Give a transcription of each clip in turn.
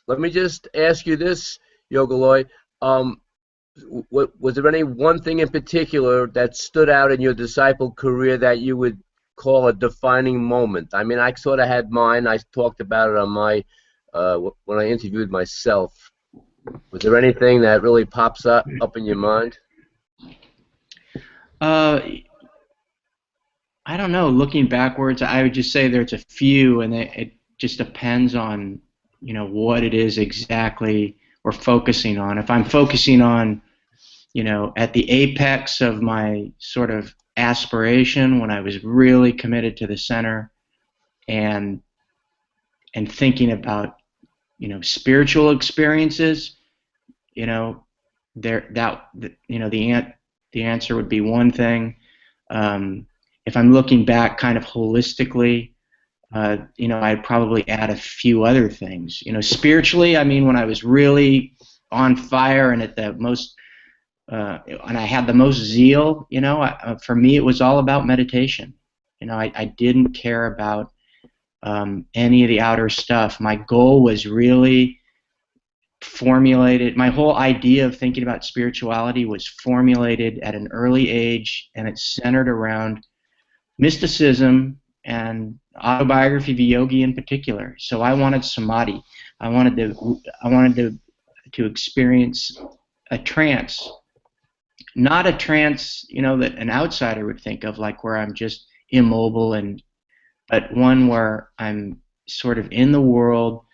let me just ask you this, Yogaloy. Um, was there any one thing in particular that stood out in your disciple career that you would call a defining moment? I mean, I sort of had mine. I talked about it on my when I interviewed myself. Was there anything that really pops up in your mind? Uh, I don't know. Looking backwards, I would just say there's a few, and it just depends on what it is exactly we're focusing on. If I'm focusing on at the apex of my sort of aspiration when I was really committed to the center and thinking about spiritual experiences, you know there that the answer would be one thing. If I'm looking back kind of holistically, I'd probably add a few other things. Spiritually, I mean, when I was really on fire and at the most, and I had the most zeal, for me it was all about meditation. I didn't care about any of the outer stuff. My goal was really formulated. My whole idea of thinking about spirituality was formulated at an early age, and it's centered around mysticism and autobiography of a yogi in particular. So I wanted samadhi. I wanted to experience a trance, not a trance, that an outsider would think of, like where I'm just immobile, but one where I'm sort of in the world,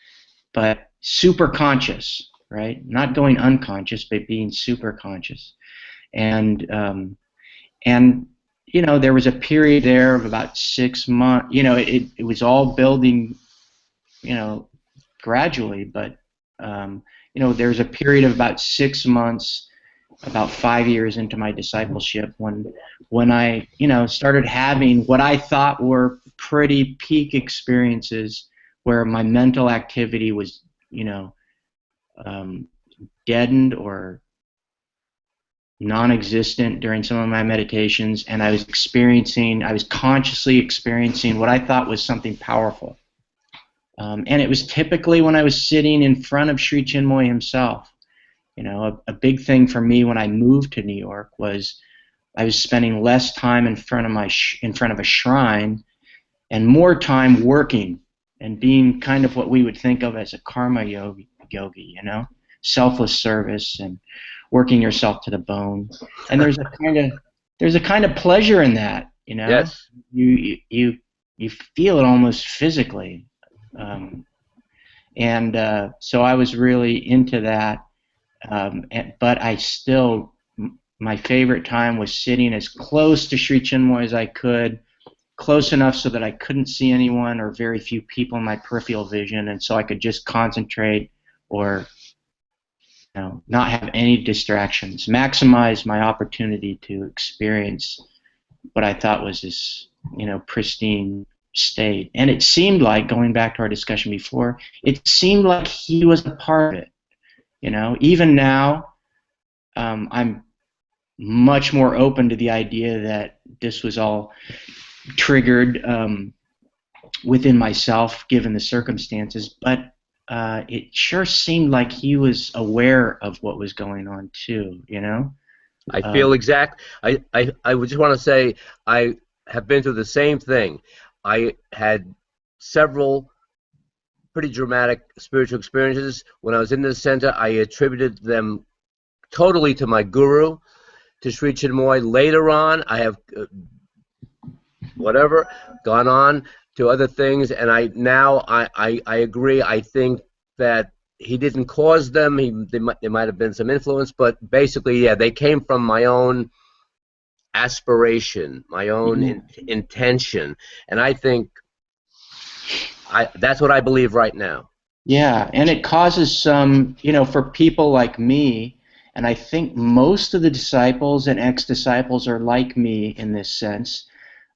but super conscious, right? Not going unconscious, but being super conscious. And there was a period there of about 6 months. It was all building, gradually, but there was a period of about 6 months, about 5 years into my discipleship, when I started having what I thought were pretty peak experiences where my mental activity was deadened or non-existent during some of my meditations, and I was consciously experiencing what I thought was something powerful. And it was typically when I was sitting in front of Sri Chinmoy himself. A big thing for me when I moved to New York was I was spending less time in front of a shrine and more time working and being kind of what we would think of as a karma yogi, selfless service and working yourself to the bone. And there's a kind of pleasure in that, Yes. You feel it almost physically. So I was really into that. But my favorite time was sitting as close to Sri Chinmoy as I could, close enough so that I couldn't see anyone or very few people in my peripheral vision, and so I could just concentrate or not have any distractions, maximize my opportunity to experience what I thought was this pristine state. And it seemed like, going back to our discussion before, it seemed like he was a part of it. Even now, I'm much more open to the idea that this was all triggered within myself, given the circumstances. But it sure seemed like he was aware of what was going on too. I feel exact. I would just want to say I have been through the same thing. I had several pretty dramatic spiritual experiences. When I was in the center, I attributed them totally to my guru, to Sri Chinmoy. Later on, I have gone on to other things, and I agree. I think that he didn't cause them. There might have been some influence, but basically, yeah, they came from my own aspiration, my own intention, and I think that's what I believe right now. Yeah, and it causes some, for people like me, and I think most of the disciples and ex-disciples are like me in this sense.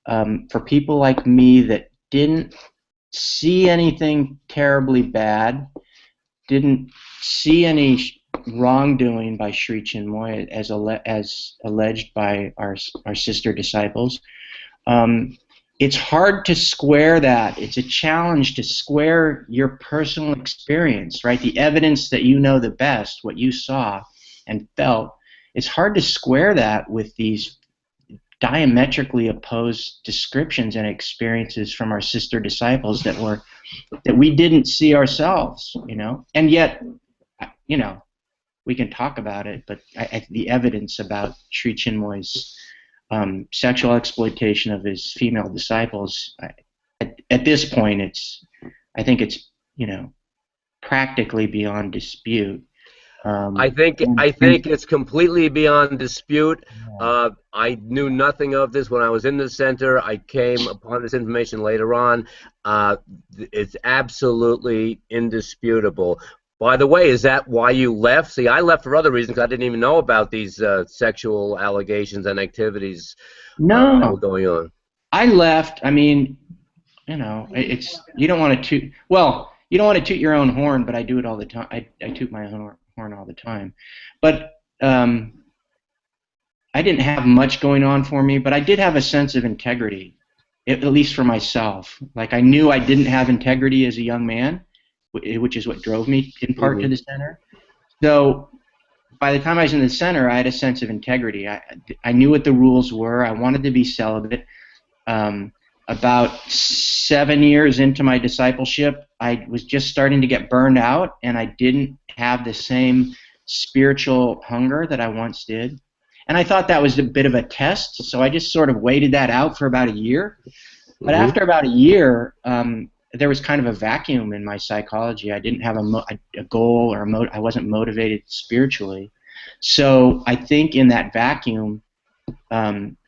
For people like me that didn't see anything terribly bad, didn't see any wrongdoing by Sri Chinmoy as alleged by our sister disciples, it's hard to square that. It's a challenge to square your personal experience, right? The evidence that you know the best, what you saw and felt. It's hard to square that with these diametrically opposed descriptions and experiences from our sister disciples that we didn't see ourselves, you know. And yet, you know, we can talk about it, but the evidence about Sri Chinmoy's sexual exploitation of his female disciples, at this point, I think it's, you know, practically beyond dispute. I think I And think it's completely beyond dispute. I knew nothing of this when I was in the center. I came upon this information later on. It's absolutely indisputable. By the way, is that why you left? See, I left for other reasons. I didn't even know about these sexual allegations and activities that were no, going on. I left. I mean, you know, it's you don't want to toot. Well, you don't want to toot your own horn, but I do it all the time. I toot my own horn all the time. But I didn't have much going on for me, but I did have a sense of integrity, at least for myself. Like I knew I didn't have integrity as a young man, which is what drove me in part to Hmm. the center. So by the time I was in the center, I had a sense of integrity. I knew what the rules were. I wanted to be celibate. Um, about 7 years into my discipleship, I was just starting to get burned out, and I didn't have the same spiritual hunger that I once did. And I thought that was a bit of a test, so I just sort of waited that out for about a year. But Hmm. after about a year, there was kind of a vacuum in my psychology. I didn't have a goal or I wasn't motivated spiritually. So I think in that vacuum, um,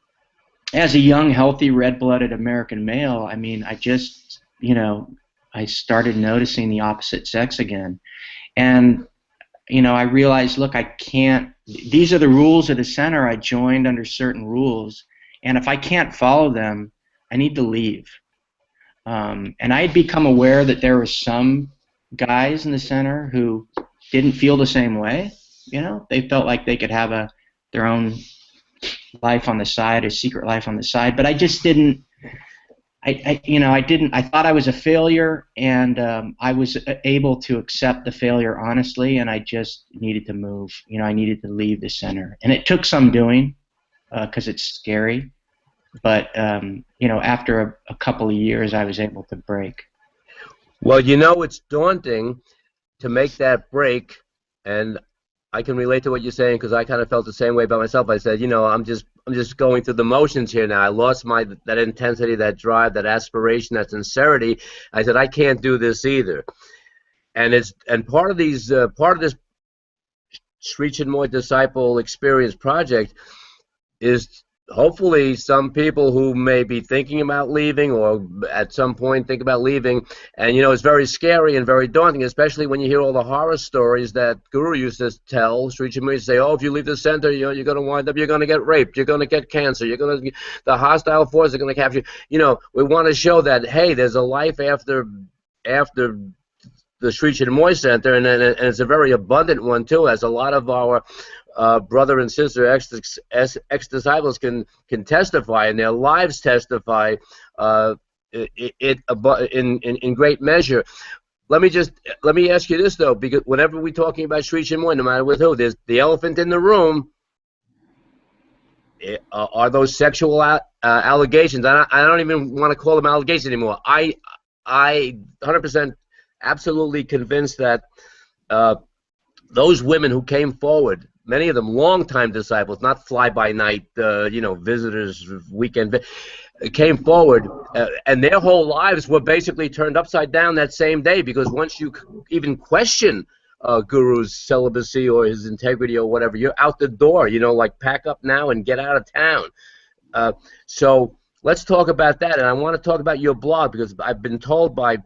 as a young, healthy, red-blooded American male, I mean, I just, you know, I started noticing the opposite sex again. And, you know, I realized, look, I can't, these are the rules of the center. I joined under certain rules. And if I can't follow them, I need to leave. And I had become aware that there were some guys in the center who didn't feel the same way. You know, they felt like they could have their own life on the side, a secret life on the side. But I just didn't. I didn't. I thought I was a failure, and I was able to accept the failure honestly. And I just needed to move. You know, I needed to leave the center, and it took some doing because it's scary. But you know, after a couple of years, I was able to break. Well, you know, it's daunting to make that break, and I can relate to what you're saying because I kind of felt the same way about myself. I said, you know, I'm just going through the motions here now. I lost my that intensity, that drive, that aspiration, that sincerity. I said I can't do this either. And part of this Sri Chinmoy Disciple Experience project is hopefully some people who may be thinking about leaving or at some point think about leaving. And you know, it's very scary and very daunting, especially when you hear all the horror stories that Guru used to tell. Sri Chinmoy used to say, oh, if you leave the center, you know, you're going to wind up, you're going to get raped, you're going to get cancer, the hostile forces are going to capture you. You know, we want to show that, hey, there's a life after the Sri Chinmoy Center, and it's a very abundant one too, as a lot of our brother and sister ex-disciples can testify, and their lives testify in great measure. Let me ask you this though, because whenever we're talking about Sri Chinmoy, no matter with who, there's the elephant in the room. Are those sexual allegations? I don't even want to call them allegations anymore. I 100% absolutely convinced that uh, those women who came forward, many of them longtime disciples, not fly-by-night, you know, visitors, came forward, and their whole lives were basically turned upside down that same day, because once you even question Guru's celibacy or his integrity or whatever, you're out the door. You know, like pack up now and get out of town. So let's talk about that, and I want to talk about your blog because I've been told by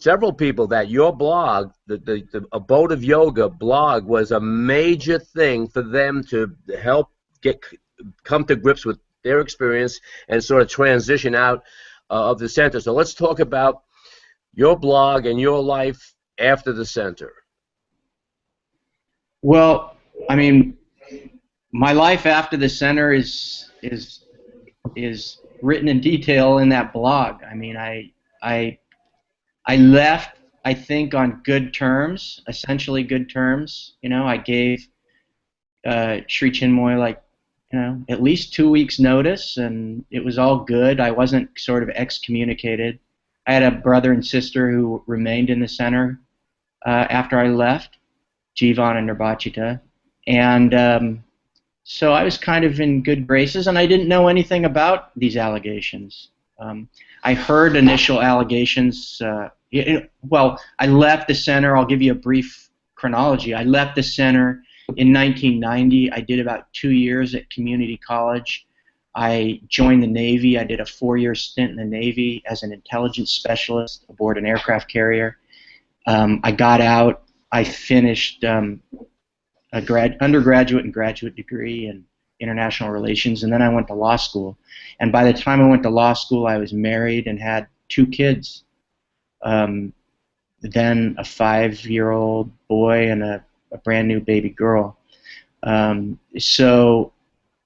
several people that your blog, the Abode of Yoga blog, was a major thing for them to help come to grips with their experience and sort of transition out of the center. So let's talk about your blog and your life after the center. Well, I mean, my life after the center is written in detail in that blog. I mean, I I left, I think, on good terms, essentially good terms. You know, I gave Sri Chinmoy like, you know, at least 2 weeks notice, and it was all good. I wasn't sort of excommunicated. I had a brother and sister who remained in the center after I left, Jivan and Nirbachita, and so I was kind of in good graces, and I didn't know anything about these allegations. I heard initial allegations. Well, I left the center. I'll give you a brief chronology. I left the center in 1990. I did about 2 years at community college. I joined the Navy. I did a 4-year stint in the Navy as an intelligence specialist aboard an aircraft carrier. I got out. I finished undergraduate and graduate degree in international relations, and then I went to law school. And by the time I went to law school, I was married and had 2 kids. Then a 5-year-old boy and a brand new baby girl. So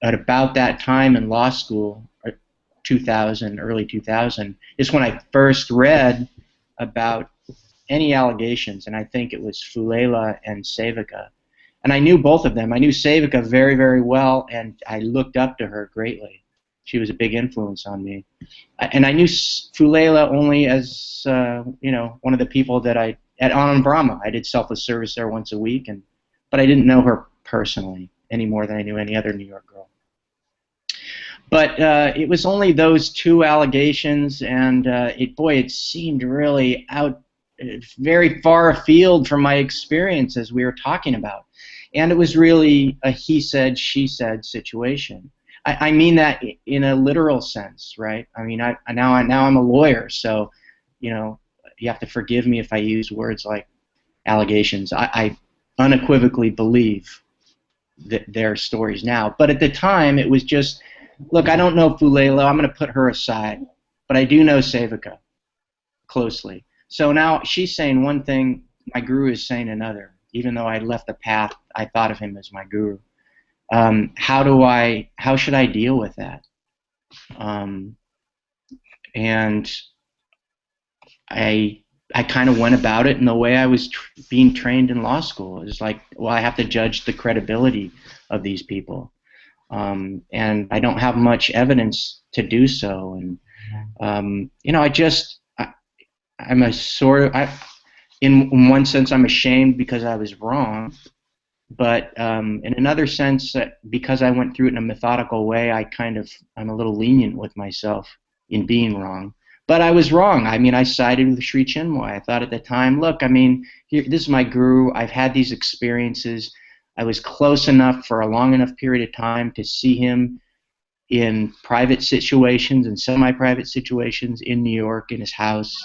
at about that time in law school, 2000, early 2000, is when I first read about any allegations, and I think it was Fulela and Sevika. And I knew both of them. I knew Sevika very, very well, and I looked up to her greatly. She was a big influence on me. And I knew Fulela only as, you know, one of the people that at Anand Brahma. I did selfless service there once a week, but I didn't know her personally any more than I knew any other New York girl. But it was only those 2 allegations, and it seemed really very far afield from my experience as we were talking about. And it was really a he said, she said situation. I mean that in a literal sense, right? I mean, now I'm a lawyer, so, you know, you have to forgive me if I use words like allegations. I unequivocally believe their stories now. But at the time, it was just, look, I don't know Fulela. I'm going to put her aside. But I do know Sevika closely. So now she's saying one thing, my guru is saying another, even though I left the path, I thought of him as my guru. How should I deal with that? And I kind of went about it in the way I was being trained in law school. It's like, well, I have to judge the credibility of these people. And I don't have much evidence to do so. And, you know, I'm a sort of, in one sense, I'm ashamed because I was wrong. But in another sense, because I went through it in a methodical way, I'm a little lenient with myself in being wrong. But I was wrong. I mean, I sided with Sri Chinmoy. I thought at the time, look, I mean, this is my guru. I've had these experiences. I was close enough for a long enough period of time to see him in private situations and semi-private situations in New York in his house.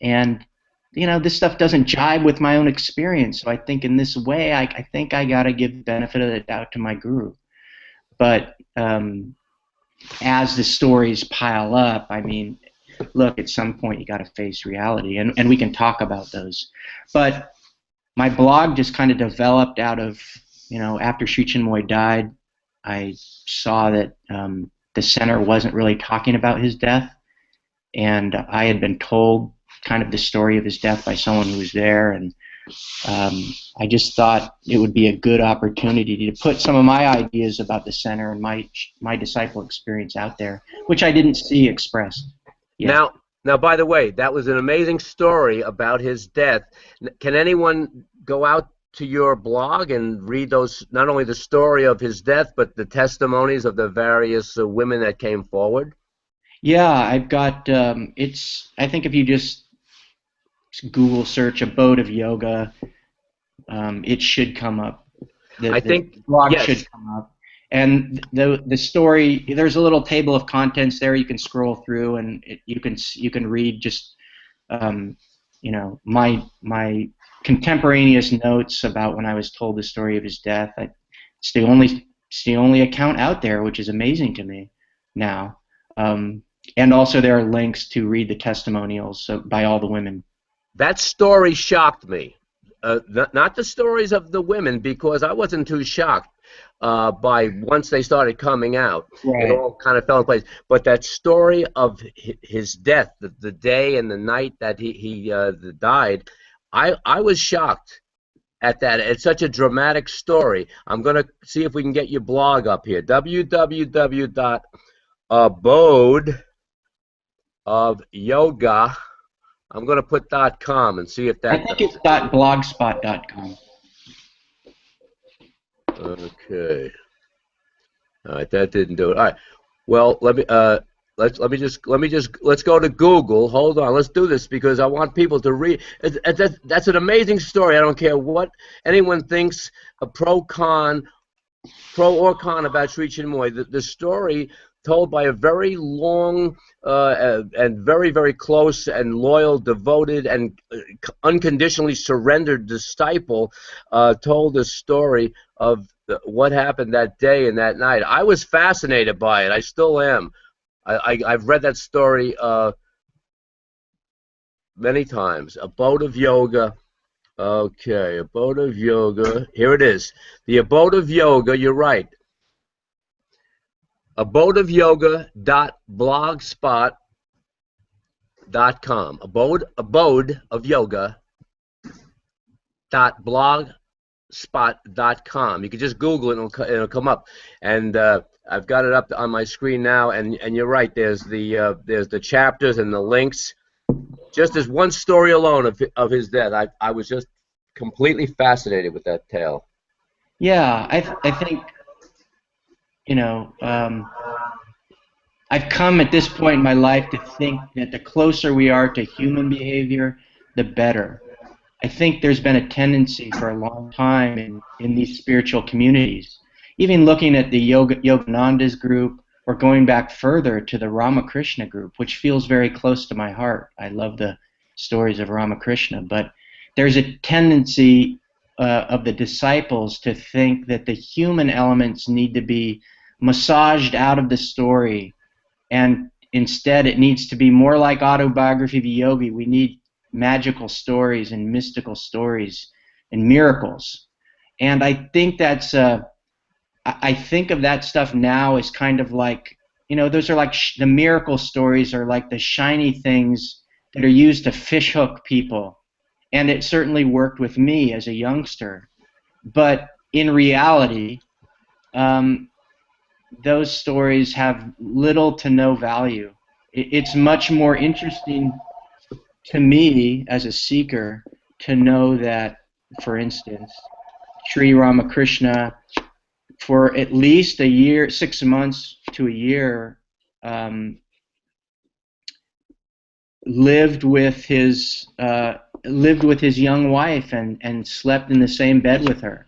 And, you know, this stuff doesn't jibe with my own experience. So I think in this way, I think I got to give the benefit of the doubt to my guru. But as the stories pile up, I mean, look, at some point you got to face reality, and we can talk about those. But my blog just kind of developed out of, you know, after Sri Chinmoy died, I saw that the center wasn't really talking about his death, and I had been told kind of the story of his death by someone who was there, and I just thought it would be a good opportunity to put some of my ideas about the center and my disciple experience out there, which I didn't see expressed yet. Now, by the way, that was an amazing story about his death. Can anyone go out to your blog and read those, not only the story of his death, but the testimonies of the various women that came forward? Yeah, I've got, I think if you just Google search abode of yoga, it should come up. The blog yes. should come up. And the story, there's a little table of contents there you can scroll through, and you can read just you know, my contemporaneous notes about when I was told the story of his death. It's the only account out there, which is amazing to me now. And also there are links to read the testimonials by all the women. That story shocked me. Not the stories of the women, because I wasn't too shocked. by once they started coming out. It Right. all kind of fell in place. But that story of his death, the day and the night that he died, I was shocked at that. It's such a dramatic story. I'm going to see if we can get your blog up here. www.abode of yoga. I'm going to put .com and see if I that think does it's it. .blogspot.com. Okay. All right, that didn't do it. All right. Well, let's go to Google. Hold on. Let's do this because I want people to read. That's an amazing story. I don't care what anyone thinks, a pro or con about Sri Chinmoy. The story told by a very long and very, very close and loyal, devoted, and unconditionally surrendered disciple told the story of what happened that day and that night. I was fascinated by it. I still am. I've read that story many times. Abode of Yoga. Okay, Abode of Yoga. Here it is. The Abode of Yoga, you're right. abodeofyoga.blogspot.com. Abode of yoga.blogspot.com. You can just Google it and it'll come up. And I've got it up on my screen now. And you're right. There's the chapters and the links. Just as one story alone of his death, I was just completely fascinated with that tale. Yeah, I think, you know, I've come at this point in my life to think that the closer we are to human behavior, the better. I think there's been a tendency for a long time in these spiritual communities, even looking at the Yogananda's group or going back further to the Ramakrishna group, which feels very close to my heart. I love the stories of Ramakrishna, but there's a tendency of the disciples to think that the human elements need to be massaged out of the story, and instead it needs to be more like Autobiography of a Yogi. We need magical stories and mystical stories and miracles. And I think that's I think of that stuff now as kind of like, those are like the miracle stories are like the shiny things that are used to fish hook people. And it certainly worked with me as a youngster. But in reality, um, those stories have little to no value. It's much more interesting to me as a seeker to know that, for instance, Sri Ramakrishna, for at least a year, 6 months to a year, lived with his young wife and slept in the same bed with her.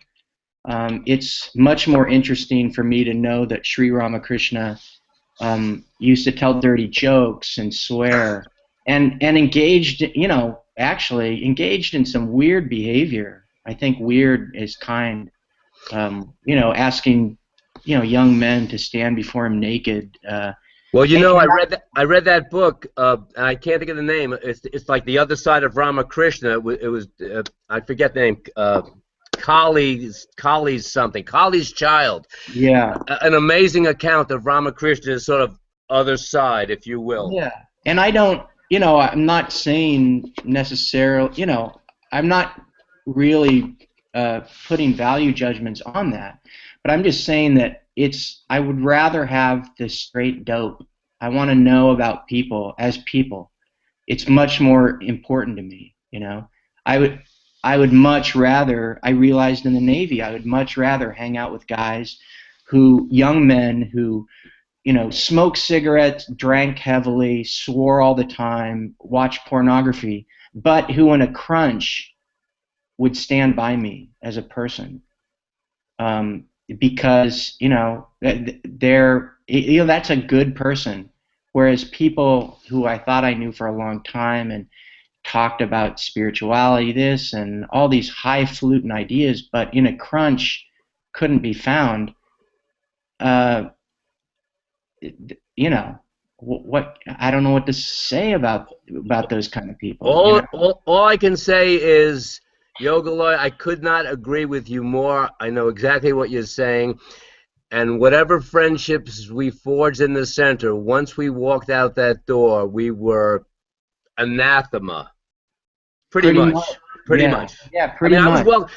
It's much more interesting for me to know that Sri Ramakrishna used to tell dirty jokes and swear and engaged, actually engaged in some weird behavior. I think weird is kind. Asking, young men to stand before him naked. Well, And, I read that book, and I can't think of the name. It's like the other side of Ramakrishna. It was I forget the name. Kali's something. Kali's Child. yeah, An amazing account of Ramakrishna's sort of other side, if you will. yeah. And I don't, I'm not saying necessarily, I'm not really putting value judgments on that, but I'm just saying that I would rather have the straight dope. I want to know about people as people. It's much more important to me, I would I would much rather, I realized in the Navy, I would much rather hang out with guys young men who, smoked cigarettes, drank heavily, swore all the time, watched pornography, but who in a crunch would stand by me as a person. Because, that's a good person. Whereas people who I thought I knew for a long time and talked about spirituality, this and all these highfalutin ideas, but in a crunch couldn't be found. Uh, what I don't know what to say about those kind of people. All I can say is Yogaloy, I could not agree with you more. I know exactly what you're saying. And whatever friendships we forged in the center, once we walked out that door, we were anathema. Pretty Pretty much. much. Pretty Yeah. much. Yeah. I Pretty mean, I was much. well.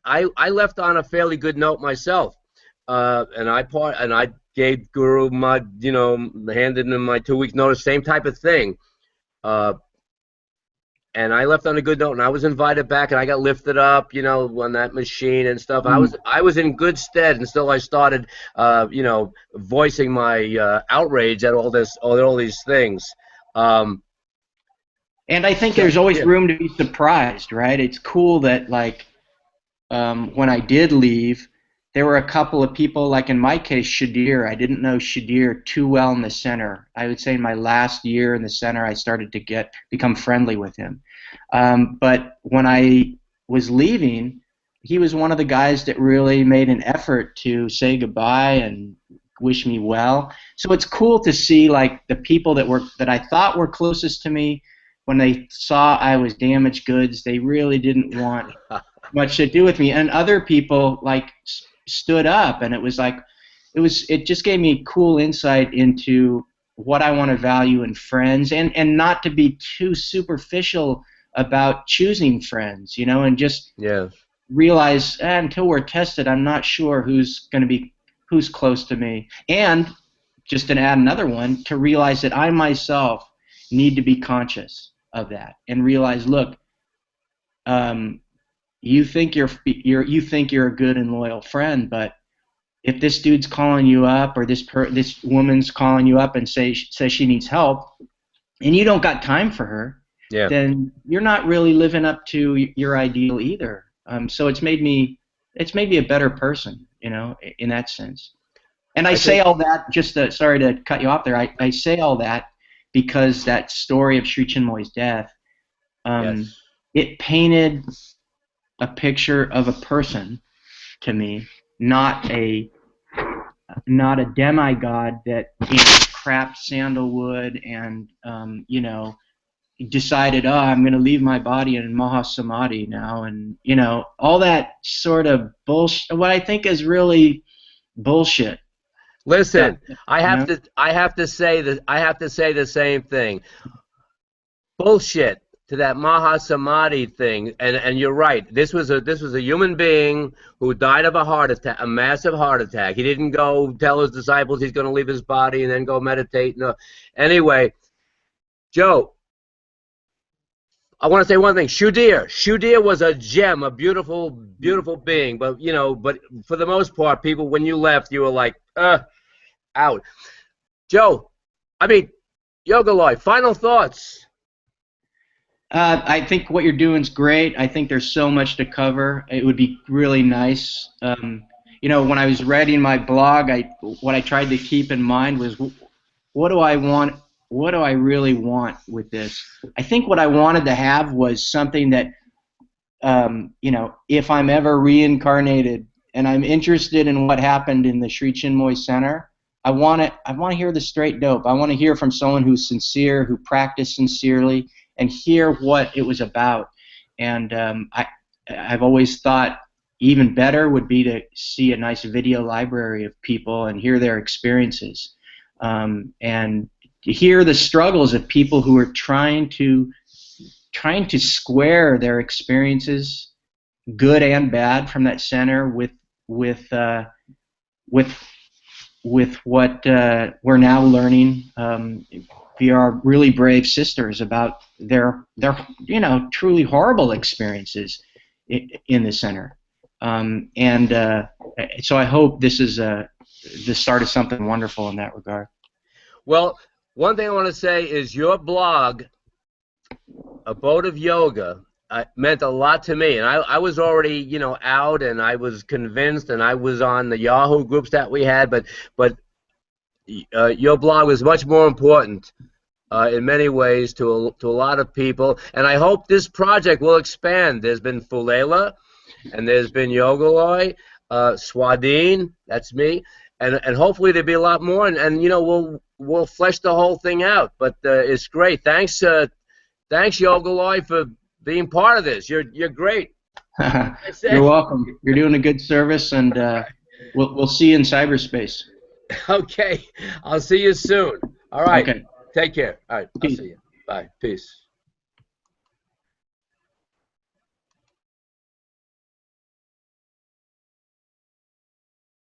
I left on a fairly good note myself, and I gave Guru my, handed him my 2 weeks notice, same type of thing. Uh, and I left on a good note, and I was invited back, and I got lifted up, on that machine and stuff. Mm. I was in good stead until I started, voicing my outrage at all these things. Um, And I think so there's always yeah, room to be surprised, right? It's cool that like when I did leave, there were a couple of people, like in my case, Shadir. I didn't know Shadir too well in the center. I would say in my last year in the center, I started to become friendly with him. But when I was leaving, he was one of the guys that really made an effort to say goodbye and wish me well. So it's cool to see like the people that I thought were closest to me, when they saw I was damaged goods, they really didn't want much to do with me, and other people like stood up, and it was like it just gave me cool insight into what I want to value in friends, and not to be too superficial about choosing friends, and just yeah. realize until we're tested, I'm not sure who's close to me, and just to add another one, to realize that I myself need to be conscious of that and realize, look, um, you think you think you're a good and loyal friend, but if this dude's calling you up, or this woman's calling you up and says she needs help, and you don't got time for her, Yeah. then you're not really living up to your ideal either. So it's made me a better person, in that sense. And I I say think all that sorry to cut you off there. I say all that because that story of Sri Chinmoy's death, um, yes. it painted a picture of a person to me, not a demigod that crapped sandalwood and decided, oh, I'm going to leave my body in Mahasamadhi now, and all that sort of bullshit. What I think is really bullshit stuff. Listen, You know, I have to say that I have to say the same thing. Bullshit to that Maha Samadhi thing, and you're right. This was a human being who died of a heart attack, a massive heart attack. He didn't go tell his disciples he's going to leave his body and then go meditate. No. Anyway, Joe, I want to say one thing. Shudir was a gem, a beautiful, beautiful being. But for the most part, people, when you left, you were like, out. Joe, I mean, Yogaloy, final thoughts. I think what you're doing is great. I think there's so much to cover. It would be really nice. When I was writing my blog, what I tried to keep in mind was, what do I want? What do I really want with this? I think what I wanted to have was something that, if I'm ever reincarnated and I'm interested in what happened in the Sri Chinmoy Center, I want to hear the straight dope. I want to hear from someone who's sincere, who practiced sincerely, and hear what it was about. And I've always thought even better would be to see a nice video library of people and hear their experiences, and to hear the struggles of people who are trying to square their experiences, good and bad, from that center with uh, with what we're now learning via our really brave sisters about their truly horrible experiences in the center. So I hope this is the start of something wonderful in that regard. Well, one thing I want to say is your blog, Abode of Yoga, meant a lot to me. And I was already, out, and I was convinced, and I was on the Yahoo groups that we had, but your blog was much more important in many ways to a lot of people. And I hope this project will expand. There's been Fulela, and there's been Yogaloy, Swadine, that's me, and hopefully there'll be a lot more, and we'll flesh the whole thing out. But it's great. Thanks Yogaloy, for being part of this. You're great. I You're say. welcome. You're doing a good service, and we'll see you in cyberspace. Okay. I'll see you soon. All right. Okay. Take care. All right. I'll see Peace. you. Bye. Peace.